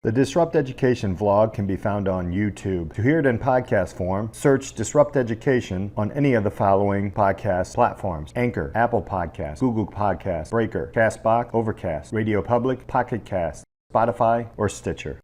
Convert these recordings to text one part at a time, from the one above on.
The Disrupt Education vlog can be found on YouTube. To hear it in podcast form, search Disrupt Education on any of the following podcast platforms: Anchor, Apple Podcasts, Google Podcasts, Breaker, Castbox, Overcast, Radio Public, Pocket Cast, Spotify, or Stitcher.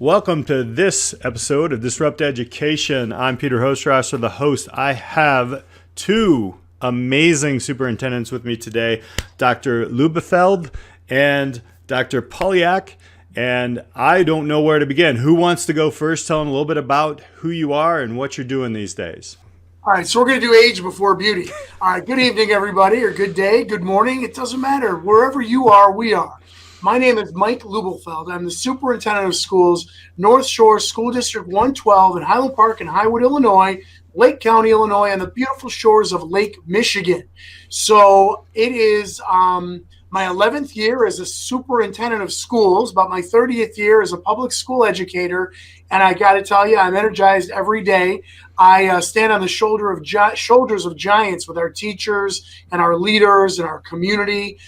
Welcome to this episode of Disrupt Education. I'm Peter Hostrasser, the host. I have two amazing superintendents with me today, Dr. Lubelfeld and Dr. Polyak, and I don't know where to begin. Who wants to go first? Tell them a little bit about who you are and what you're doing these days. All right, so we're going to do age before beauty. All right, good evening, everybody, or good day, good morning. It doesn't matter. Wherever you are, we are. My name is Mike Lubelfeld. I'm the Superintendent of Schools, Northshore School District 112 in Highland Park and Highwood, Illinois, Lake County, Illinois, on the beautiful shores of Lake Michigan. So it is my 11th year as a Superintendent of Schools, about my 30th year as a public school educator, and I got to tell you, I'm energized every day. I stand on the shoulders of giants with our teachers and our leaders and our community.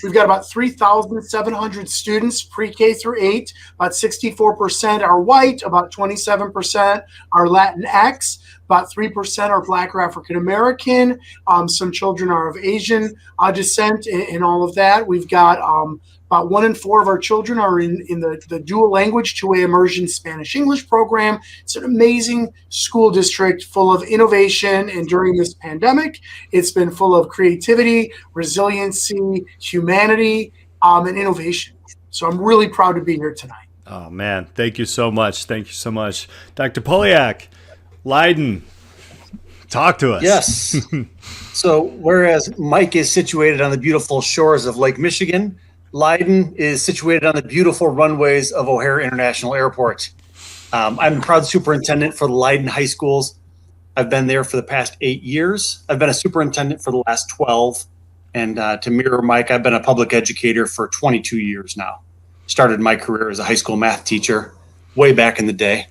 We've got about 3,700 students, pre-K through 8. About 64% are white, about 27% are Latinx, about 3% are Black or African American. Some children are of Asian descent and all of that. We've got about 1 in 4 of our children are in the dual language 2-way immersion Spanish-English program. It's an amazing school district full of innovation, and during this pandemic, it's been full of creativity, resiliency, humanity, and innovation. So I'm really proud to be here tonight. Oh, man. Thank you so much. Thank you so much. Dr. Polyak, Leyden, talk to us. Yes. So whereas Mike is situated on the beautiful shores of Lake Michigan, Leyden is situated on the beautiful runways of O'Hare International Airport. I'm the proud superintendent for the Leyden High Schools. I've been there for the past 8 years. I've been a superintendent for the last 12. And to mirror Mike, I've been a public educator for 22 years now. Started my career as a high school math teacher way back in the day.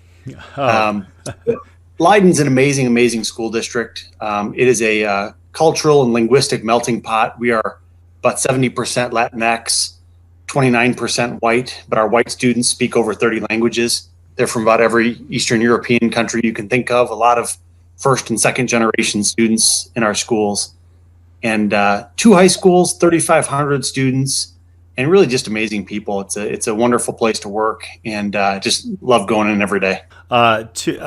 Leyden's an amazing, amazing school district. It is a cultural and linguistic melting pot. We are about 70% Latinx, 29% white, but our white students speak over 30 languages. They're from about every Eastern European country you can think of, a lot of first and second generation students in our schools. And 2 high schools, 3,500 students, and really just amazing people. It's a wonderful place to work, and just love going in every day. Honestly,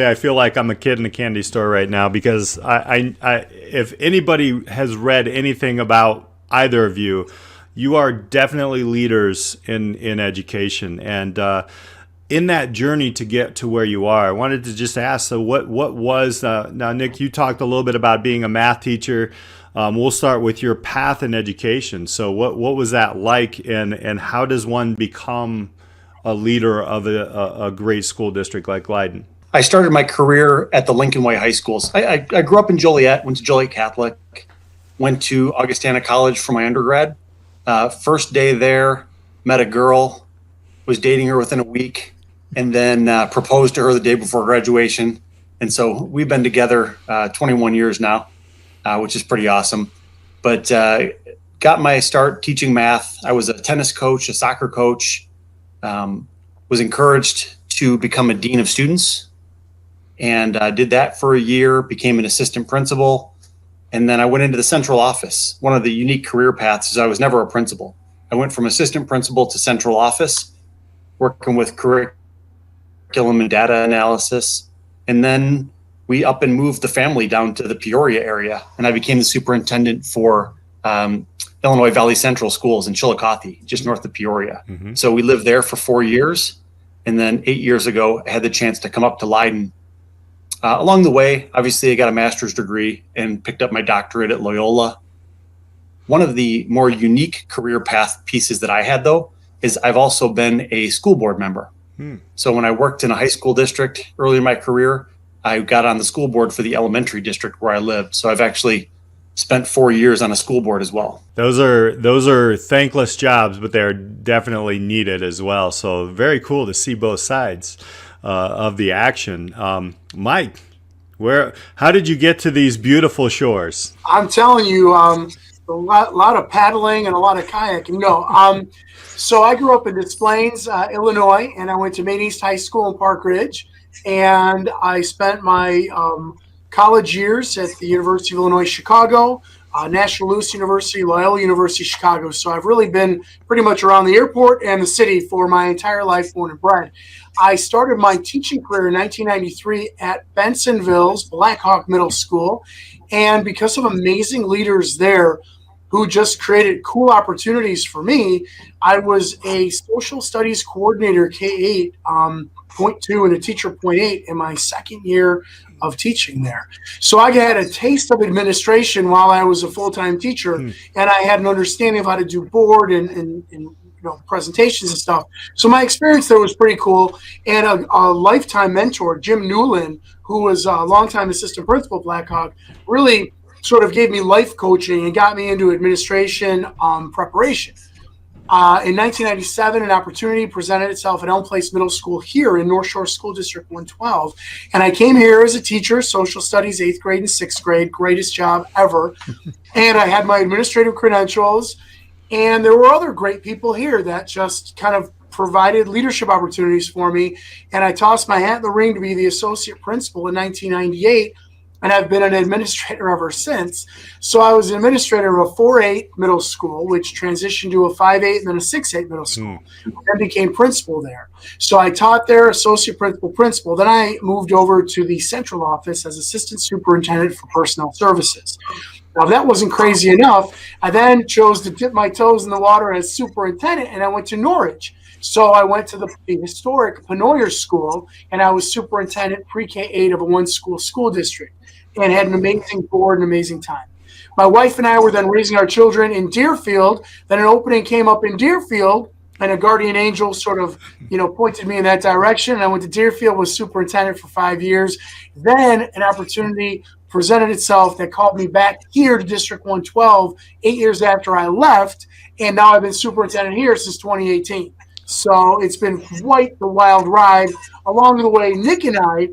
I feel like I'm a kid in a candy store right now, because I if anybody has read anything about either of you, you are definitely leaders in education, and in that journey to get to where you are. I wanted to just ask, so what was now, Nick, you talked a little bit about being a math teacher. We'll start with your path in education. So what was that like, and how does one become a leader of a great school district like Leyden? I started my career at the Lincoln Way High Schools. I grew up in Joliet, went to Joliet Catholic, went to Augustana College for my undergrad. First day there, met a girl, was dating her within a week, and then proposed to her the day before graduation. And so we've been together 21 years now, which is pretty awesome. But got my start teaching math. I was a tennis coach, a soccer coach, was encouraged to become a dean of students, and did that for a year, became an assistant principal. And then I went into the central office. One of the unique career paths is I was never a principal. I went from assistant principal to central office, working with curriculum and data analysis. And then we up and moved the family down to the Peoria area, and I became the superintendent for Illinois Valley Central Schools in Chillicothe, just north of Peoria. Mm-hmm. So we lived there for 4 years. And then 8 years ago, I had the chance to come up to Leyden. Along the way, obviously, I got a master's degree and picked up my doctorate at Loyola. One of the more unique career path pieces that I had, though, is I've also been a school board member. So when I worked in a high school district early in my career, I got on the school board for the elementary district where I lived. So I've actually spent 4 years on a school board as well. Those are thankless jobs, but they're definitely needed as well. So very cool to see both sides of the action. Mike, how did you get to these beautiful shores? I'm telling you, a lot of paddling and a lot of kayaking. No, so I grew up in Des Plaines, Illinois, and I went to Maine East High School in Park Ridge, and I spent my college years at the University of Illinois Chicago, National Luce University, Loyola University Chicago. So I've really been pretty much around the airport and the city for my entire life, born and bred. I started my teaching career in 1993 at Bensonville's Black Hawk Middle School. And because of amazing leaders there who just created cool opportunities for me, I was a social studies coordinator, K-8, .2 and a teacher .8 in my second year of teaching there. So I had a taste of administration while I was a full-time teacher, and I had an understanding of how to do board and presentations and stuff. So my experience there was pretty cool. And a lifetime mentor, Jim Newland, who was a longtime assistant principal at Blackhawk, really sort of gave me life coaching and got me into administration preparation. In 1997, an opportunity presented itself at Elm Place Middle School here in Northshore School District 112. And I came here as a teacher, social studies, 8th grade and 6th grade, greatest job ever. And I had my administrative credentials. And there were other great people here that just kind of provided leadership opportunities for me. And I tossed my hat in the ring to be the associate principal in 1998. And I've been an administrator ever since. So I was an administrator of a 4-8 middle school, which transitioned to a 5-8 and then a 6-8 middle school, and became principal there. So I taught there, associate principal. Then I moved over to the central office as assistant superintendent for personnel services. Now, if that wasn't crazy enough, I then chose to dip my toes in the water as superintendent, and I went to Norwich. So I went to the historic Penoyer School, and I was superintendent pre-K-8 of a one-school district, and had an amazing board and amazing time. My wife and I were then raising our children in Deerfield. Then an opening came up in Deerfield, and a guardian angel sort of, pointed me in that direction. And I went to Deerfield, was superintendent for 5 years. Then an opportunity presented itself that called me back here to District 112 8 years after I left, and now I've been superintendent here since 2018. So it's been quite the wild ride. Along the way, Nick and I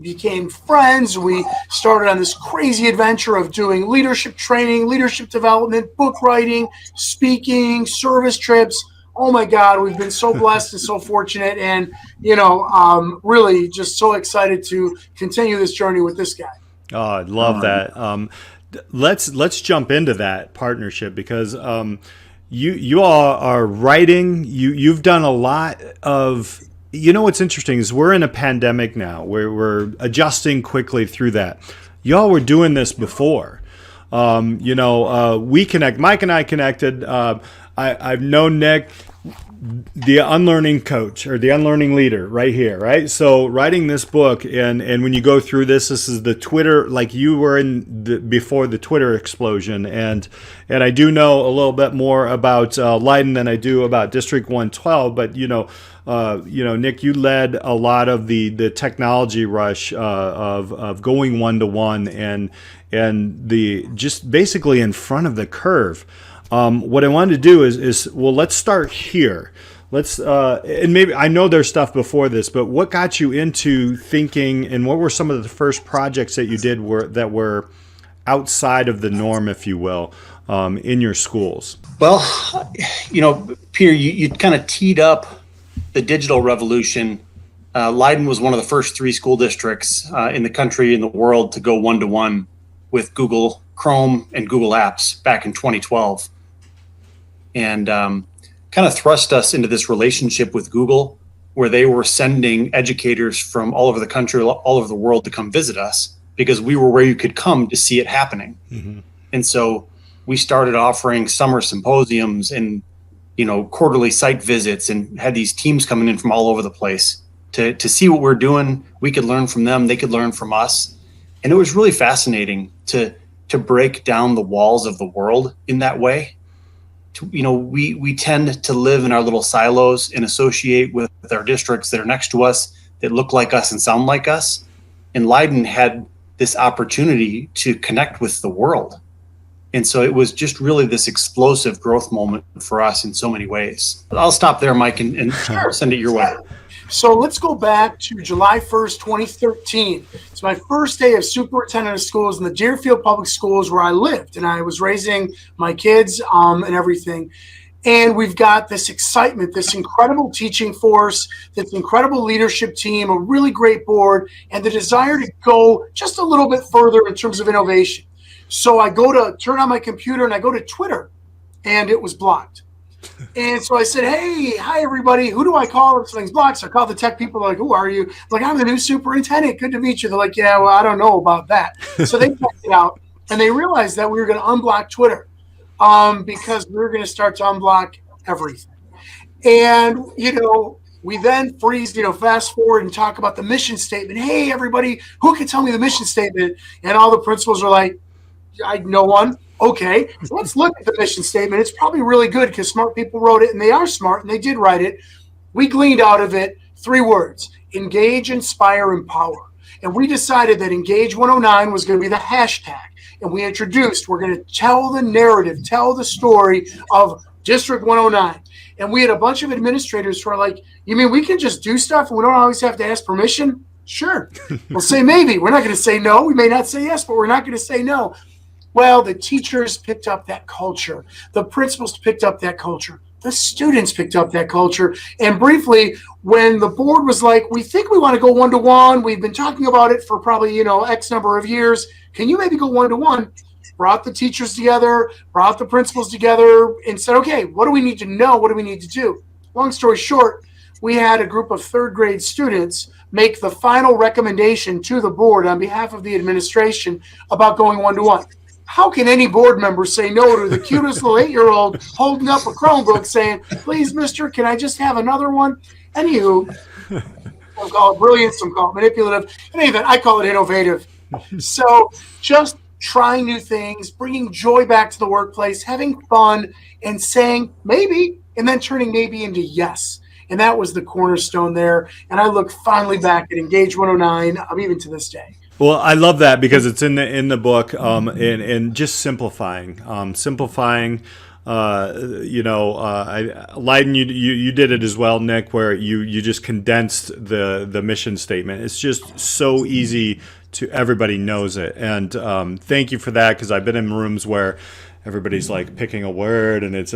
became friends. We started on this crazy adventure of doing leadership training, leadership development, book writing, speaking, service trips. Oh my God, we've been so blessed and so fortunate, and really just so excited to continue this journey with this guy. Oh, I love that. Let's jump into that partnership, because you all are writing. You've done a lot of. What's interesting is we're in a pandemic now. We're adjusting quickly through that. Y'all were doing this before. We connect. Mike and I connected. I've known Nick, the unlearning coach or the unlearning leader, right here, right? So writing this book, and when you go through this is the Twitter, like you were before the Twitter explosion, and I do know a little bit more about Leyden than I do about District 112, but Nick, you led a lot of the technology rush of going one-to-one and the just basically in front of the curve. What I wanted to do is let's start here. And maybe I know there's stuff before this, but what got you into thinking, and what were some of the first projects that you did that were outside of the norm, if you will, in your schools? Well, Peter, you kind of teed up the digital revolution. Leyden was one of the first 3 school districts in the country, in the world, to go one-to-one with Google Chrome and Google Apps back in 2012. And kind of thrust us into this relationship with Google, where they were sending educators from all over the country, all over the world, to come visit us, because we were where you could come to see it happening. Mm-hmm. And so we started offering summer symposiums and quarterly site visits, and had these teams coming in from all over the place to see what we're doing. We could learn from them, they could learn from us. And it was really fascinating to break down the walls of the world in that way. We tend to live in our little silos and associate with our districts that are next to us, that look like us and sound like us. And Leyden had this opportunity to connect with the world And so it was just really this explosive growth moment for us in so many ways. I'll stop there, Mike, and send it your way. So let's go back to July 1st, 2013. It's my first day of superintendent of schools in the Deerfield Public Schools where I lived, and I was raising my kids and everything. And we've got this excitement, this incredible teaching force, this incredible leadership team, a really great board, and the desire to go just a little bit further in terms of innovation. So I go to turn on my computer and I go to Twitter, and it was blocked. And so I said, hey, hi, everybody. Who do I call if something's blocked? So I called the tech people. They're like, who are you? I'm like, I'm the new superintendent. Good to meet you. They're like, yeah, well, I don't know about that. So they checked it out, and they realized that we were going to unblock Twitter because we were going to start to unblock everything. And, we then freeze, fast forward and talk about the mission statement. Hey, everybody, who can tell me the mission statement? And all the principals are like, no one. Okay, let's look at the mission statement. It's probably really good because smart people wrote it, and they are smart, and they did write it. We gleaned out of it 3 words: engage, inspire, empower. And we decided that Engage 109 was going to be the hashtag. And we introduced, we're going to tell the narrative, tell the story of District 109. And we had a bunch of administrators who are like, you mean we can just do stuff and we don't always have to ask permission? Sure. We'll say maybe. We're not going to say no. We may not say yes, but we're not going to say no. Well, the teachers picked up that culture. The principals picked up that culture. The students picked up that culture. And briefly, when the board was like, we think we want to go one-to-one, we've been talking about it for probably, X number of years. Can you maybe go one-to-one? Brought the teachers together, brought the principals together, and said, okay, what do we need to know? What do we need to do? Long story short, we had a group of 3rd grade students make the final recommendation to the board on behalf of the administration about going one-to-one. How can any board member say no to the cutest little 8-year-old holding up a Chromebook saying, please, mister, can I just have another one? Anywho, some call it brilliant, some call it manipulative. In any event, I call it innovative. So just trying new things, bringing joy back to the workplace, having fun, and saying maybe, and then turning maybe into yes. And that was the cornerstone there. And I look fondly back at Engage 109, even to this day. Well, I love that because it's in the book, and just simplifying. Leyden, you did it as well, Nick, where you just condensed the mission statement. It's just so easy to everybody knows it, and thank you for that, because I've been in rooms where everybody's like picking a word, and it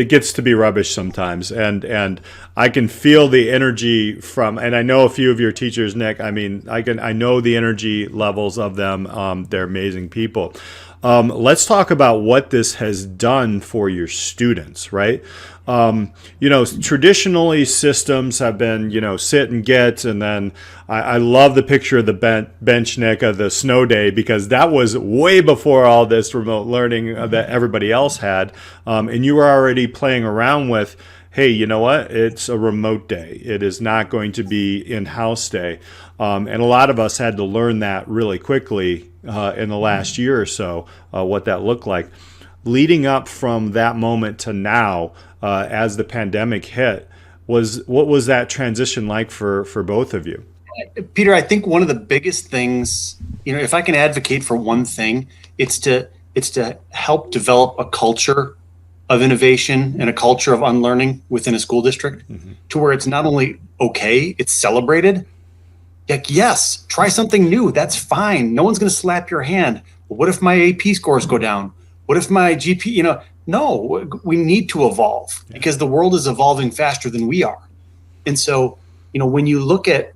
gets to be rubbish sometimes, and I can feel the energy from, and I know a few of your teachers, Nick. I mean, I know the energy levels of them. They're amazing people. Let's talk about what this has done for your students, right? Traditionally systems have been, sit and get, and then I love the picture of the bench, Nick, of the snow day, because that was way before all this remote learning that everybody else had. And you were already playing around with, hey, you know what? It's a remote day. It is not going to be in-house day. And a lot of us had to learn that really quickly in the last year or so, what that looked like. Leading up from that moment to now, as the pandemic hit, what was that transition like for both of you? Peter, I think one of the biggest things, if I can advocate for one thing, it's to help develop a culture of innovation and a culture of unlearning within a school district, to where it's not only okay, it's celebrated. Like, yes, try something new. That's fine. No one's going to slap your hand. But what if my AP scores go down? What if my GP, no, we need to evolve, because the world is evolving faster than we are. And so, when you look at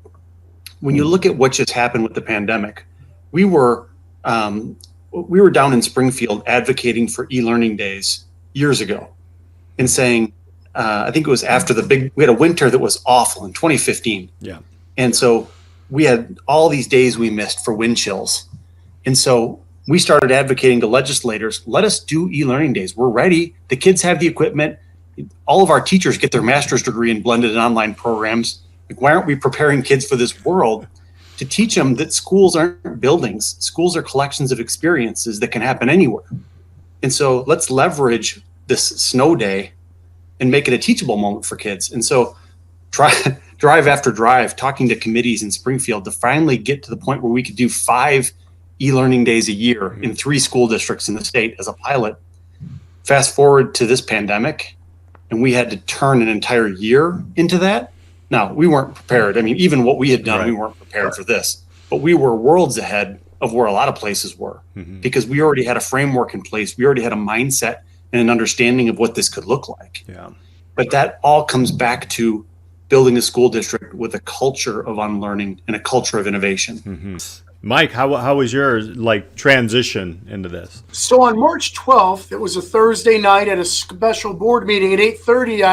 what just happened with the pandemic, we were down in Springfield advocating for e-learning days years ago, and saying, I think it was after we had a winter that was awful in 2015. Yeah. And so we had all these days we missed for wind chills. And so we started advocating to legislators, let us do e-learning days. We're ready. The kids have the equipment. All of our teachers get their master's degree in blended and online programs. Like, why aren't we preparing kids for this world to teach them that schools aren't buildings? Schools are collections of experiences that can happen anywhere. And so let's leverage this snow day and make it a teachable moment for kids. And so drive after drive, talking to committees in Springfield to finally get to the point where we could do 5 e-learning days a year in 3 school districts in the state as a pilot. Fast forward to this pandemic, and we had to turn an entire year into that. Now, we weren't prepared. I mean, even what we had done, we weren't prepared for this. But we were worlds ahead of where a lot of places were because we already had a framework in place. We already had a mindset and an understanding of what this could look like. Yeah. But that all comes back to building a school district with a culture of unlearning and a culture of innovation. Mike, how was your transition into this? So on March 12th, it was a Thursday night at a special board meeting at 8:30.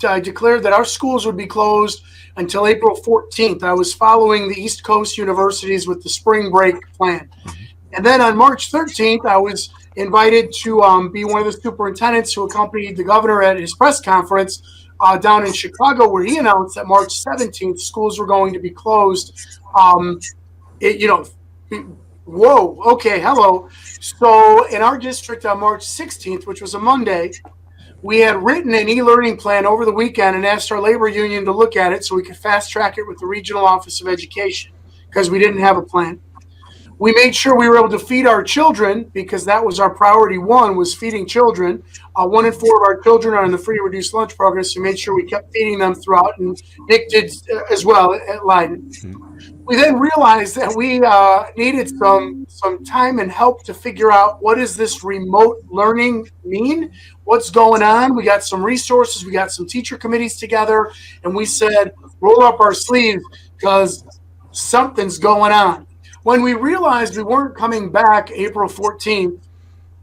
I declared that our schools would be closed until April 14th. I was following the East Coast universities with the spring break plan. And then on March 13th, I was invited to be one of the superintendents who accompanied the governor at his press conference down in Chicago, where he announced that March 17th, schools were going to be closed. Whoa, okay, hello. So in our district on March 16th, which was a Monday, we had written an e-learning plan over the weekend and asked our labor union to look at it so we could fast track it with the Regional Office of Education because we didn't have a plan. We made sure we were able to feed our children because that was our priority one, was feeding children. 1 in 4 of our children are in the free reduced lunch program, so we made sure we kept feeding them throughout, and Nick did as well at Leyden. We then realized that we needed some time and help to figure out what does this remote learning mean? What's going on? We got some resources. We got some teacher committees together, and we said, roll up our sleeves because something's going on. When we realized we weren't coming back April 14th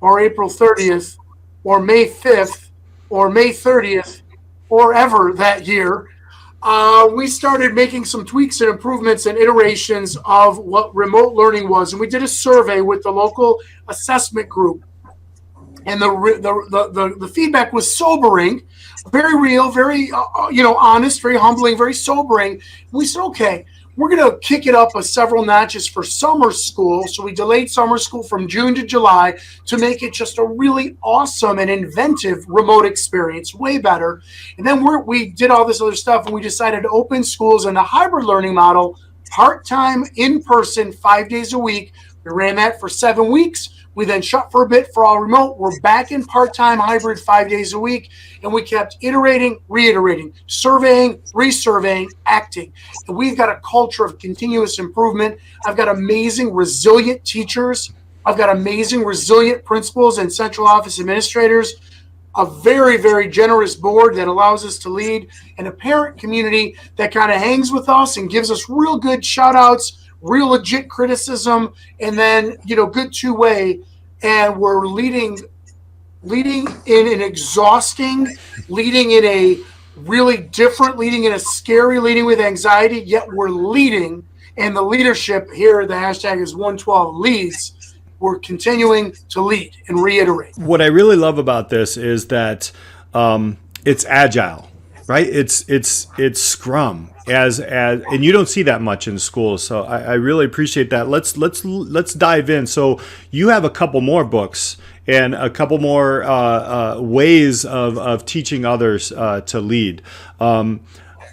or April 30th or May 5th or May 30th or ever that year, we started making some tweaks and improvements and iterations of what remote learning was. And we did a survey with the local assessment group. And the feedback was sobering, very real, very honest, very humbling, very sobering. We said, okay, we're going to kick it up several notches for summer school. So we delayed summer school from June to July to make it just a really awesome and inventive remote experience, way better. And then we did all this other stuff, and we decided to open schools in a hybrid learning model, part-time, in-person, 5 days a week. We ran that for 7 weeks. We then shut for a bit for all remote. We're back in part-time hybrid 5 days a week. And we kept iterating, reiterating, surveying, resurveying, acting. And we've got a culture of continuous improvement. I've got amazing, resilient teachers. I've got amazing, resilient principals and central office administrators. A very, very generous board that allows us to lead, and a parent community that kind of hangs with us and gives us real good shout outs, real legit criticism, and then, good two-way. And we're leading in an exhausting, leading in a really different, leading in a scary, leading with anxiety, yet we're leading. And the leadership here, the hashtag is 112 leads. We're continuing to lead and reiterate. What I really love about this is that it's agile, right? It's Scrum as and you don't see that much in schools. So I really appreciate that. Let's dive in. So you have a couple more books and a couple more ways of teaching others to lead. I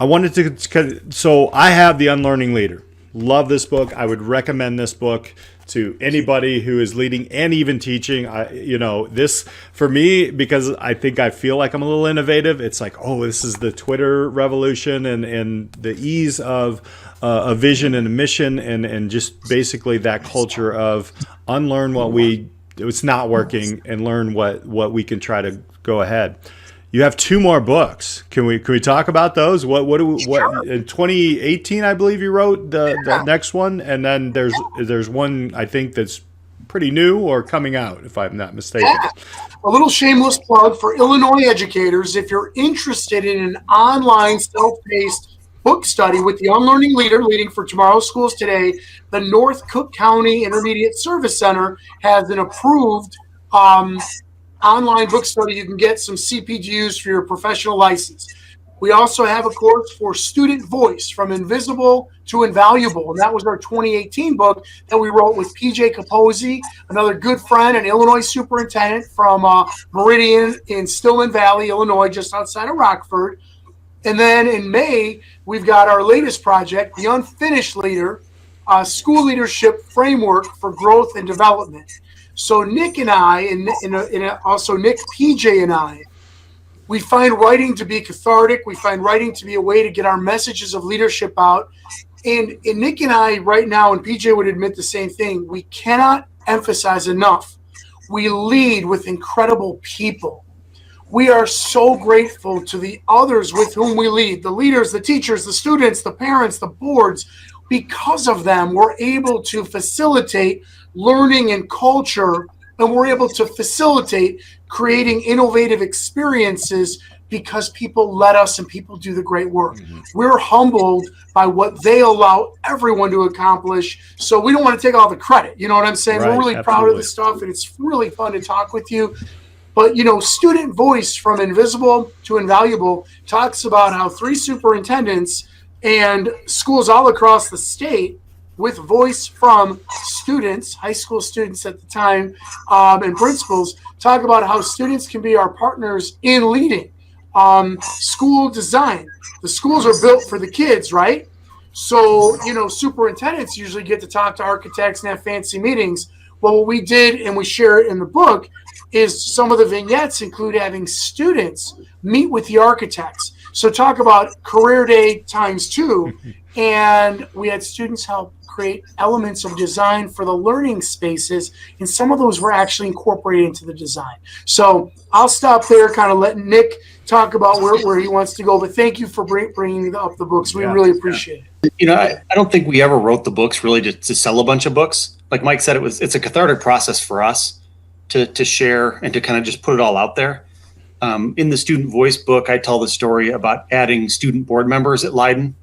wanted so I have the Unlearning Leader. Love this book. I would recommend this book to anybody who is leading and even teaching. This for me, because I think I feel like I'm a little innovative. It's like, this is the Twitter revolution and the ease of a vision and a mission and just basically that culture of unlearn it's not working and learn what we can try to go ahead. You have 2 more books. Can we talk about those? What in 2018, I believe you wrote the next one, and then there's one I think that's pretty new or coming out, if I'm not mistaken. Yeah. A little shameless plug for Illinois educators. If you're interested in an online self-paced book study with the Unlearning Leader, Leading for Tomorrow's Schools Today, the North Cook County Intermediate Service Center has an approved online book study. You can get some CPGUs for your professional license. We also have a course for student voice, from invisible to invaluable. And that was our 2018 book that we wrote with PJ Caposey, another good friend and Illinois superintendent from Meridian in Stillman Valley, Illinois, just outside of Rockford. And then in May, we've got our latest project, The Unfinished Leader, school leadership framework for growth and development. So Nick and I, and also Nick, PJ, and I, we find writing to be cathartic. We find writing to be a way to get our messages of leadership out. And Nick and I right now, and PJ would admit the same thing, we cannot emphasize enough. We lead with incredible people. We are so grateful to the others with whom we lead, the leaders, the teachers, the students, the parents, the boards. Because of them, we're able to facilitate learning and culture, and we're able to facilitate creating innovative experiences because people let us and people do the great work. Mm-hmm. We're humbled by what they allow everyone to accomplish. So we don't want to take all the credit. You know what I'm saying? Right, we're really proud of this stuff, and it's really fun to talk with you. But, student voice from invisible to invaluable talks about how 3 superintendents and schools all across the state with voice from students, high school students at the time, and principals, talk about how students can be our partners in leading. School design. The schools are built for the kids, right? So, superintendents usually get to talk to architects and have fancy meetings. Well, what we did, and we share it in the book, is some of the vignettes include having students meet with the architects. So talk about career day ×2. And we had students help create elements of design for the learning spaces, and some of those were actually incorporated into the design. So I'll stop there, kind of letting Nick talk about where he wants to go, but thank you for bringing up the books. We really appreciate it. I don't think we ever wrote the books really to sell a bunch of books. Like Mike said, it's a cathartic process for us to share and to kind of just put it all out there. In the Student Voice book, I tell the story about adding student board members at Leyden.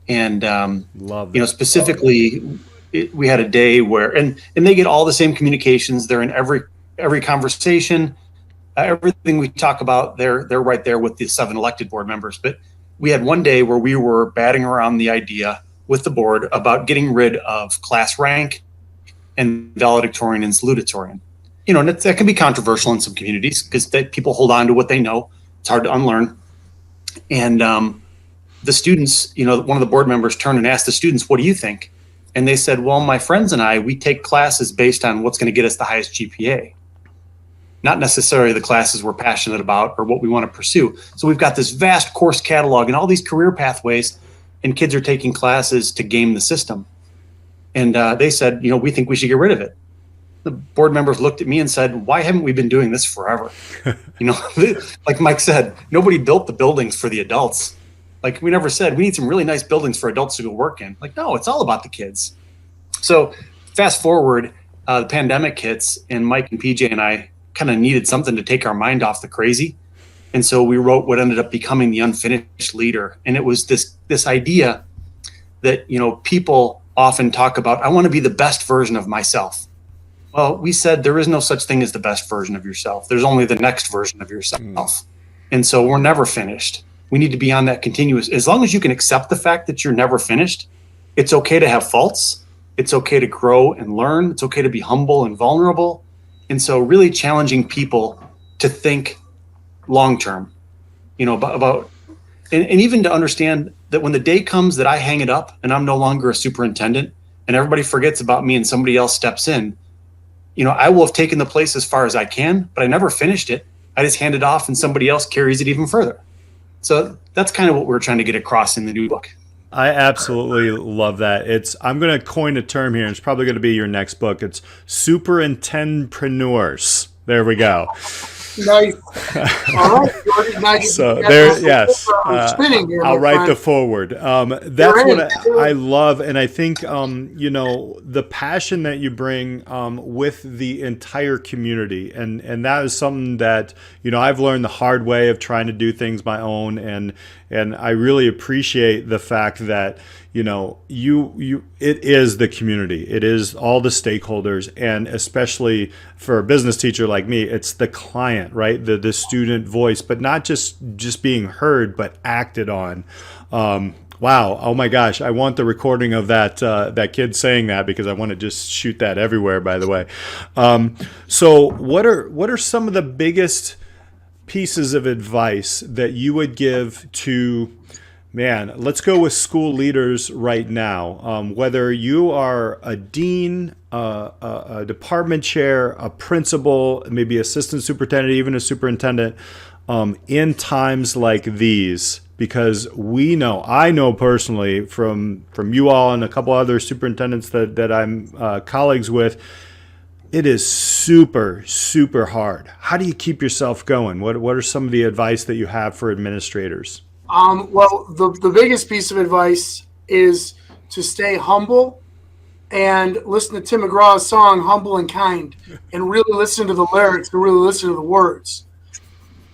And, specifically, we had a day where, and they get all the same communications. They're in every conversation, everything we talk about, they're right there with the 7 elected board members. But we had one day where we were batting around the idea with the board about getting rid of class rank and valedictorian and salutatorian. And that can be controversial in some communities because people hold on to what they know. It's hard to unlearn. And, the students, one of the board members turned and asked the students, what do you think? And they said, well, my friends and I, we take classes based on what's going to get us the highest GPA, not necessarily the classes we're passionate about or what we want to pursue. So we've got this vast course catalog and all these career pathways, and kids are taking classes to game the system. And they said, we think we should get rid of it. The board members looked at me and said, why haven't we been doing this forever? Like Mike said, nobody built the buildings for the adults. Like we never said we need some really nice buildings for adults to go work in. Like, no, it's all about the kids. So fast forward, the pandemic hits, and Mike and PJ and I kind of needed something to take our mind off the crazy. And so we wrote what ended up becoming the Unfinished Leader. And it was this idea that, people often talk about, I want to be the best version of myself. Well, we said there is no such thing as the best version of yourself. There's only the next version of yourself. And so we're never finished. We need to be on that continuous. As long as you can accept the fact that you're never finished, it's okay to have faults. It's okay to grow and learn. It's okay to be humble and vulnerable. And so really challenging people to think long-term, about, and even to understand that when the day comes that I hang it up and I'm no longer a superintendent and everybody forgets about me and somebody else steps in, I will have taken the place as far as I can, but I never finished it. I just hand it off and somebody else carries it even further. So that's kind of what we're trying to get across in the new book. I absolutely love that. I'm going to coin a term here, and it's probably going to be your next book. It's superintendpreneurs. There we go. Nice. All right. Nice. So there, yes. I'll write friend. the forward. That's what I love, and I think the passion that you bring with the entire community, and that is something that I've learned the hard way of trying to do things my own, and I really appreciate the fact that it is the community. It is all the stakeholders, and especially for a business teacher like me, it's the client, right? The student voice, but not just being heard, but acted on. Wow. Oh my gosh. I want the recording of that kid saying that, because I want to just shoot that everywhere, by the way. So what are some of the biggest pieces of advice that you would give to Man, let's go with school leaders right now. Whether you are a dean, a department chair, a principal, maybe assistant superintendent, even a superintendent, in times like these, because I know personally from you all and a couple other superintendents that I'm colleagues with, it is super, super hard. How do you keep yourself going? What are some of the advice that you have for administrators? Well, the biggest piece of advice is to stay humble and listen to Tim McGraw's song, Humble and Kind, and really listen to the lyrics, and really listen to the words.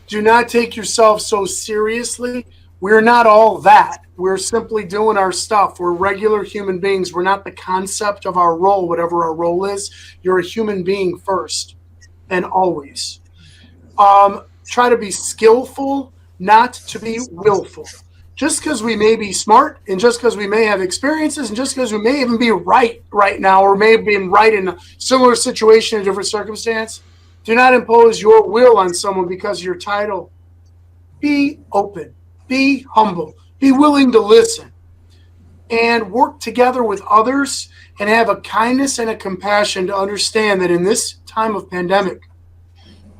Do not take yourself so seriously. We're not all that. We're simply doing our stuff. We're regular human beings. We're not the concept of our role, whatever our role is. You're a human being first and always. Try to be skillful, not to be willful. Just because we may be smart, and just because we may have experiences, and just because we may even be right now, or may have been right in a similar situation, a different circumstance, do not impose your will on someone because of your title. Be open, be humble, be willing to listen, and work together with others, and have a kindness and a compassion to understand that in this time of pandemic,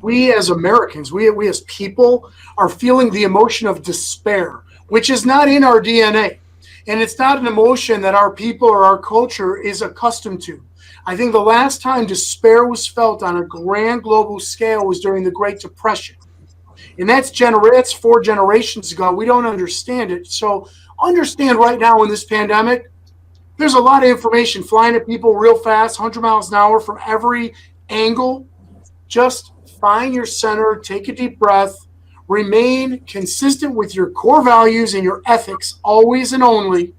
we as Americans, we as people are feeling the emotion of despair, which is not in our DNA. And it's not an emotion that our people or our culture is accustomed to. I think the last time despair was felt on a grand global scale was during the Great Depression. And that's 4 generations ago. We don't understand it. So understand right now in this pandemic, there's a lot of information flying at people real fast, 100 miles an hour from every angle. Just find your center, take a deep breath, remain consistent with your core values and your ethics, always and only.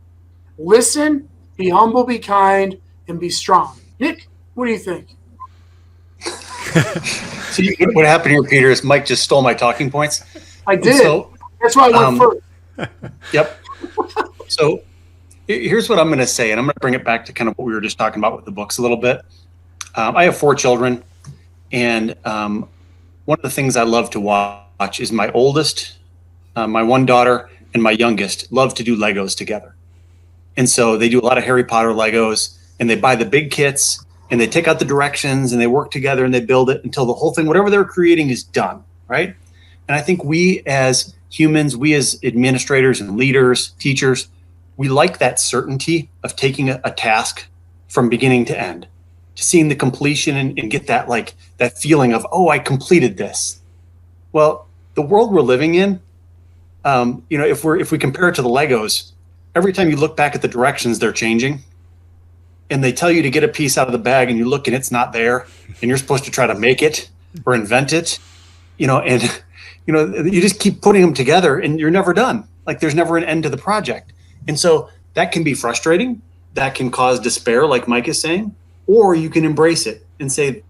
Listen, be humble, be kind, and be strong. Nick, what do you think? So what happened here, Peter, is Mike just stole my talking points. I did. So, that's why I went first. Yep. So here's what I'm going to say, and I'm going to bring it back to kind of what we were just talking about with the books a little bit. I have 4 children, and one of the things I love to watch is my oldest, my one daughter, and my youngest love to do Legos together. And so they do a lot of Harry Potter Legos, and they buy the big kits, and they take out the directions, and they work together, and they build it until the whole thing, whatever they're creating, is done, right? And I think we as humans, we as administrators and leaders, teachers, we like that certainty of taking a task from beginning to end, to seeing the completion and get that that feeling of, oh, I completed this. Well, the world we're living in, if we compare it to the Legos, every time you look back at the directions, they're changing, and they tell you to get a piece out of the bag, and you look and it's not there, and you're supposed to try to make it or invent it, and you just keep putting them together, and you're never done. Like there's never an end to the project, and so that can be frustrating. That can cause despair, like Mike is saying, or you can embrace it and say,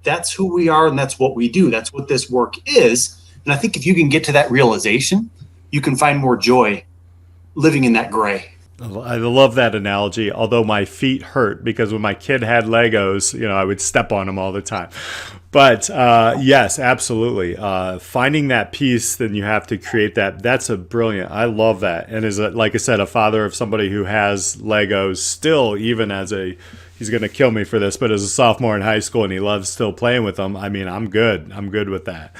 that's who we are, and that's what we do. That's what this work is. And I think if you can get to that realization, you can find more joy living in that gray. I love that analogy, although my feet hurt because when my kid had Legos, I would step on them all the time. But yes, absolutely. Finding that piece, then you have to create that. That's I love that. And like I said, a father of somebody who has Legos still, even he's going to kill me for this, but as a sophomore in high school and he loves still playing with them, I mean, I'm good. I'm good with that.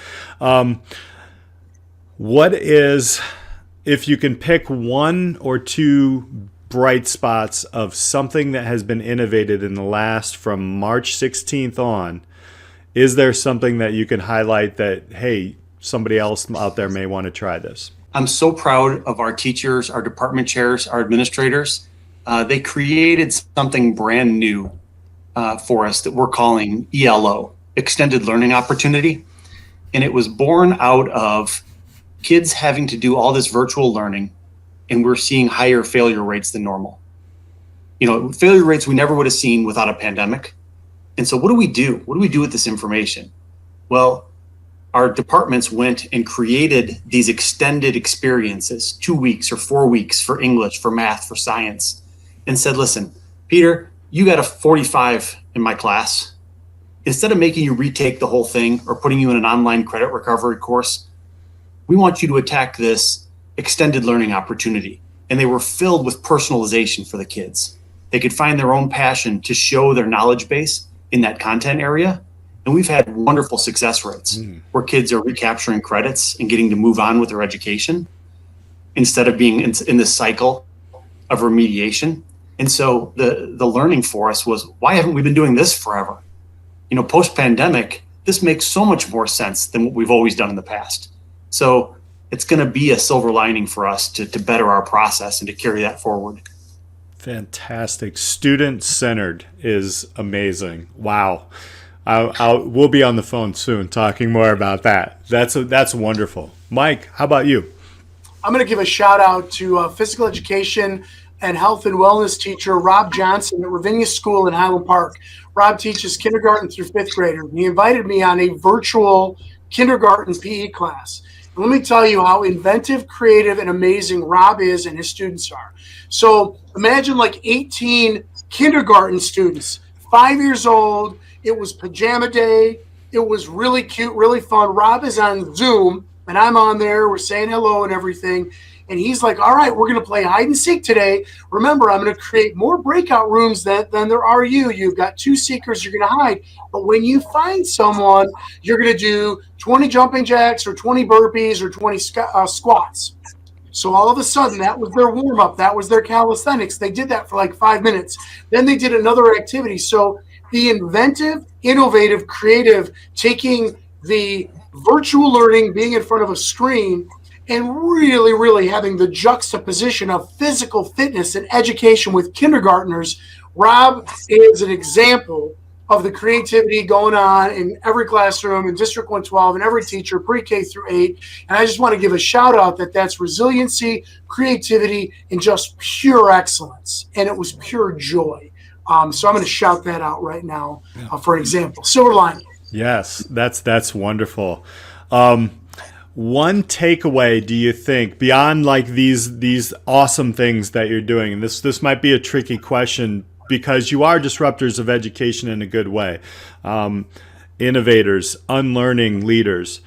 If you can pick 1 or 2 bright spots of something that has been innovated in the last from March 16th on, is there something that you can highlight that, hey, somebody else out there may want to try this? I'm so proud of our teachers, our department chairs, our administrators. They created something brand new for us that we're calling ELO, Extended Learning Opportunity. And it was born out of kids having to do all this virtual learning, and we're seeing higher failure rates than normal. Failure rates we never would have seen without a pandemic. And so what do we do? What do we do with this information? Well, our departments went and created these extended experiences, 2 weeks or 4 weeks for English, for math, for science, and said, listen, Peter, you got a 45 in my class. Instead of making you retake the whole thing or putting you in an online credit recovery course, we want you to attack this extended learning opportunity, and they were filled with personalization for the kids. They could find their own passion to show their knowledge base in that content area. And we've had wonderful success rates where kids are recapturing credits and getting to move on with their education instead of being in this cycle of remediation. And so the learning for us was, why haven't we been doing this forever? You know, post-pandemic, this makes so much more sense than what we've always done in the past. So it's going to be a silver lining for us to better our process and to carry that forward. Fantastic. Student-centered is amazing. Wow. We'll be on the phone soon talking more about that. That's wonderful. Mike, how about you? I'm going to give a shout out to physical education and health and wellness teacher Rob Johnson at Ravinia School in Highland Park. Rob teaches kindergarten through fifth graders. He invited me on a virtual kindergarten PE class. And let me tell you how inventive, creative, and amazing Rob is and his students are. So imagine like 18 kindergarten students, 5 years old. It was pajama day. It was really cute, really fun. Rob is on Zoom, and I'm on there. We're saying hello and everything. And he's like, all right, we're going to play hide and seek today. Remember, I'm going to create more breakout rooms than there are you. You've got 2 seekers you're going to hide. But when you find someone, you're going to do 20 jumping jacks or 20 burpees or 20 squats. So all of a sudden, that was their warm-up. That was their calisthenics. They did that for like 5 minutes. Then they did another activity. So the inventive, innovative, creative, taking the virtual learning, being in front of a screen, and really, really having the juxtaposition of physical fitness and education with kindergartners. Rob is an example of the creativity going on in every classroom in District 112 and every teacher, pre-K through 8. And I just want to give a shout out that's resiliency, creativity, and just pure excellence. And it was pure joy. So I'm going to shout that out right now for an example. Silver lining. Yes, that's wonderful. One takeaway, do you think, beyond like these awesome things that you're doing, and this might be a tricky question because you are disruptors of education in a good way, innovators, unlearning leaders.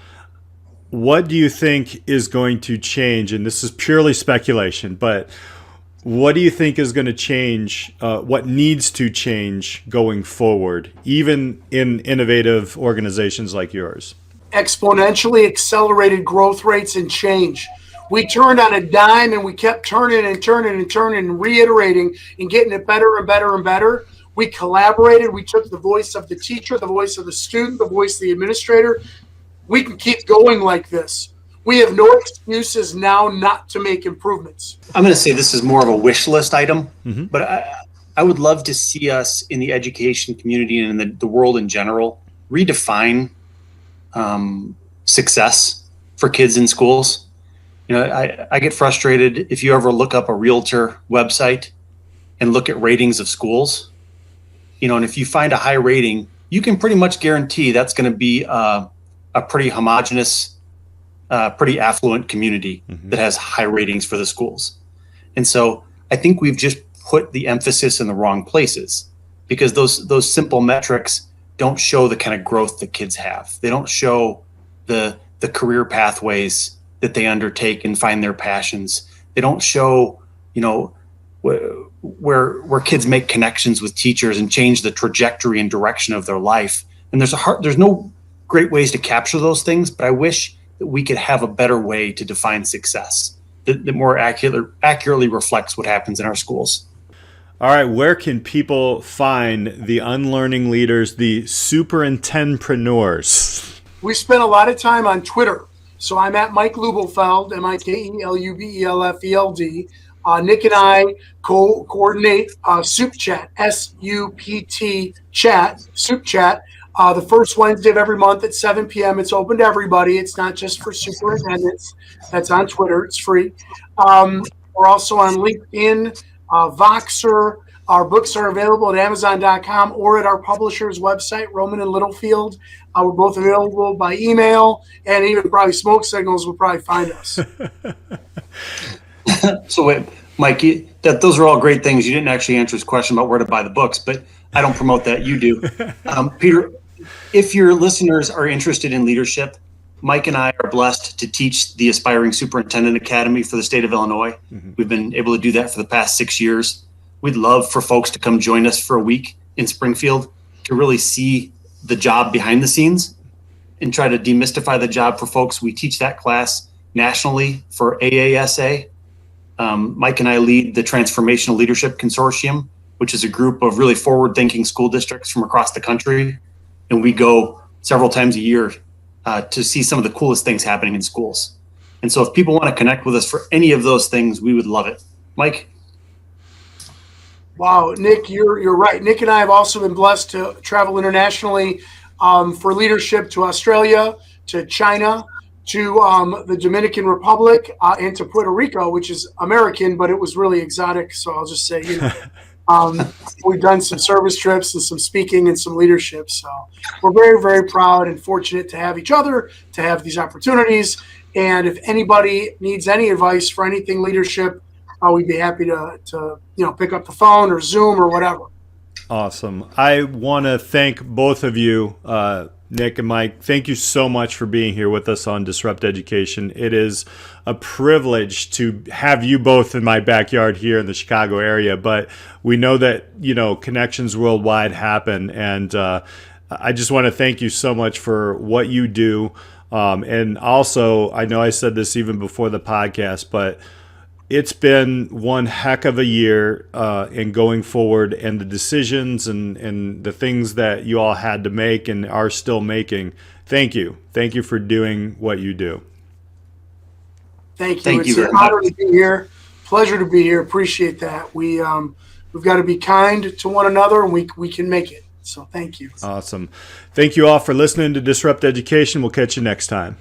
What do you think is going to change? And this is purely speculation, but what do you think is going to change, what needs to change going forward, even in innovative organizations like yours? Exponentially accelerated growth rates and change. We turned on a dime and we kept turning and turning and turning and reiterating and getting it better and better and better. We collaborated. We took the voice of the teacher, the voice of the student, the voice of the administrator. We can keep going like this. We have no excuses now not to make improvements. I'm going to say this is more of a wish list item, but I would love to see us in the education community and in the world in general redefine success for kids in schools. You know, I get frustrated if you ever look up a realtor website and look at ratings of schools, you know, and if you find a high rating, you can pretty much guarantee that's going to be a pretty homogenous, pretty affluent community that has high ratings for the schools. And so I think we've just put the emphasis in the wrong places because those simple metrics don't show the kind of growth that kids have. They don't show the career pathways that they undertake and find their passions. They don't show, you know, where kids make connections with teachers and change the trajectory and direction of their life. And there's no great ways to capture those things, but I wish that we could have a better way to define success that more accurately reflects what happens in our schools. All right, where can people find the Unlearning Leaders, the superintendpreneurs? We spent a lot of time on Twitter. So I'm at Mike Lubelfeld, MikeLubelfeld. Nick and I coordinate suptchat, SUPT chat, suptchat. The first Wednesday of every month at 7 p.m. It's open to everybody. It's not just for superintendents. That's on Twitter. It's free. We're also on LinkedIn, Voxer. Our books are available at Amazon.com or at our publisher's website, Roman and Littlefield. We're both available by email, and even probably smoke signals will probably find us. So wait, Mike, those are all great things. You didn't actually answer his question about where to buy the books, but I don't promote that. You do. Peter, if your listeners are interested in leadership Mike and I are blessed to teach the Aspiring Superintendent Academy for the state of Illinois. We've been able to do that for the past 6 years. We'd love for folks to come join us for a week in Springfield to really see the job behind the scenes and try to demystify the job for folks. We teach that class nationally for AASA. Mike and I lead the Transformational Leadership Consortium, which is a group of really forward-thinking school districts from across the country. And we go several times a year to see some of the coolest things happening in schools. And so if people want to connect with us for any of those things, we would love it. Mike? Wow, Nick, you're right. Nick and I have also been blessed to travel internationally for leadership to Australia, to China, to the Dominican Republic, and to Puerto Rico, which is American, but it was really exotic. So I'll just say, we've done some service trips and some speaking and some leadership. So we're very, very proud and fortunate to have each other, to have these opportunities. And if anybody needs any advice for anything leadership, we'd be happy to pick up the phone or Zoom or whatever. Awesome. I want to thank both of you, Nick and Mike. Thank you so much for being here with us on Disrupt Education. It is a privilege to have you both in my backyard here in the Chicago area, but we know that, connections worldwide happen. And I just want to thank you so much for what you do. And also, I know I said this even before the podcast, but it's been one heck of a year in going forward, and the decisions and the things that you all had to make and are still making. Thank you. Thank you for doing what you do. Thank you. It's an honor to be here. Pleasure to be here. Appreciate that. We've got to be kind to one another, and we can make it. So thank you. Awesome. Thank you all for listening to Disrupt Education. We'll catch you next time.